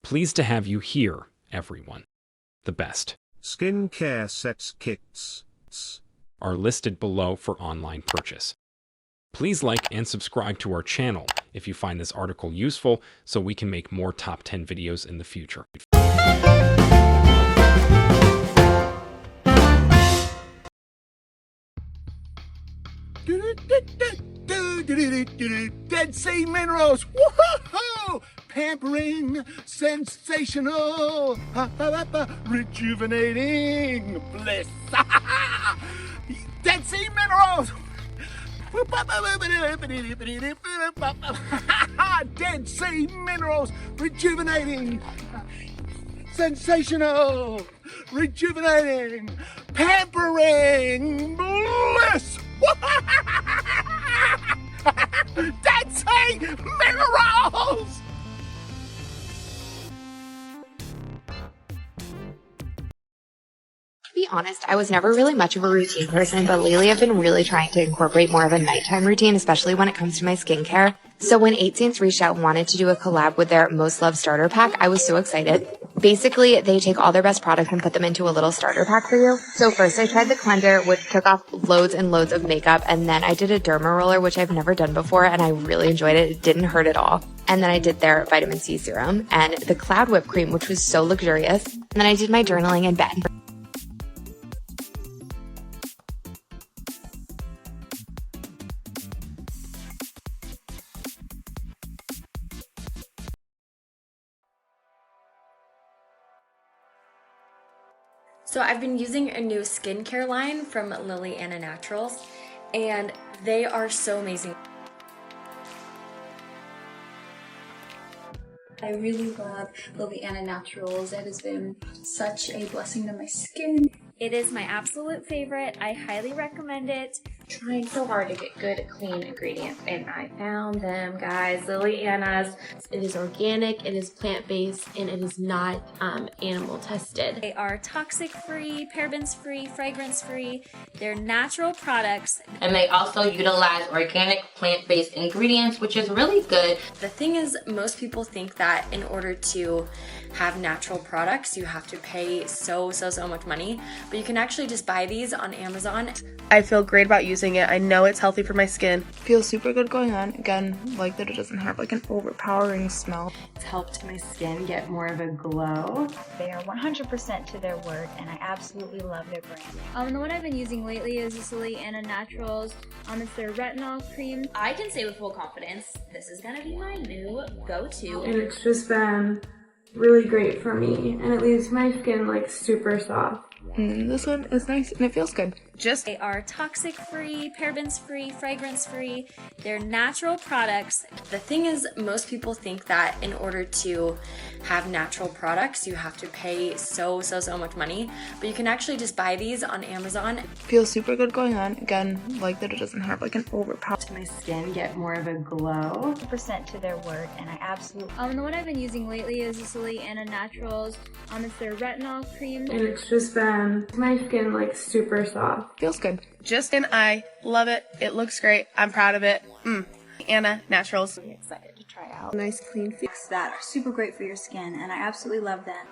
Pleased to have you here, everyone. The best skincare sets kits are listed below for online purchase. Please like and subscribe to our channel if you find this article useful so we can make more top 10 videos in the future. Dead Sea Minerals, woohoo! Pampering, sensational, rejuvenating bliss. Dead Sea Minerals. Dead Sea Minerals, rejuvenating, sensational, rejuvenating, pampering bliss. Dead Sea Minerals! To be honest, I was never really much of a routine person, but lately I've been really trying to incorporate more of a nighttime routine, especially when it comes to my skincare. So when 8 Saints reached out and wanted to do a collab with their Most Loved Starter Pack, I was so excited. Basically, they take all their best products and put them into a little starter pack for you. So first I tried the cleanser, which took off loads and loads of makeup, and then I did a derma roller, which I've never done before, and I really enjoyed it. It didn't hurt at all. And then I did their vitamin C serum and the Cloud Whip Cream, which was so luxurious. And then I did my journaling in bed. So I've been using a new skincare line from LilyAna Naturals, and they are so amazing. I really love LilyAna Naturals. It has been such a blessing to my skin. It is my absolute favorite. I highly recommend it. Trying so hard to get good, clean ingredients, and I found them, guys. LilyAna's. It is organic, it is plant-based, and it is not animal tested. They are toxic-free, parabens-free, fragrance-free. They're natural products. And they also utilize organic, plant-based ingredients, which is really good. The thing is, most people think that in order to have natural products, you have to pay so much money, but you can actually just buy these on Amazon. I feel great about using it. I know it's healthy for my skin. Feels super good going on. Again, like that it doesn't have like an overpowering smell. It's helped my skin get more of a glow. They are 100% to their word, and I absolutely love their brand. The one I've been using lately is this LilyAna Naturals. It's their Retinol cream. I can say with full confidence, this is gonna be my new go-to. And it's just been really great for me, and it leaves my skin like super soft. This one is nice and it feels good. They are toxic-free, parabens-free, fragrance-free. They're natural products. The thing is, most people think that in order to have natural products, you have to pay so much money, but you can actually just buy these on Amazon. Feels super good going on. Again, like that it doesn't have like an overpower. My skin get more of a glow. 100% to their word, and I absolutely. The one I've been using lately is this LilyAna Naturals. It's their Retinol cream. And it's just been my skin like super soft. Feels good. I love it. It looks great. I'm proud of it. Anna Naturals. I'm excited to try out. Nice clean fix that are super great for your skin, and I absolutely love them.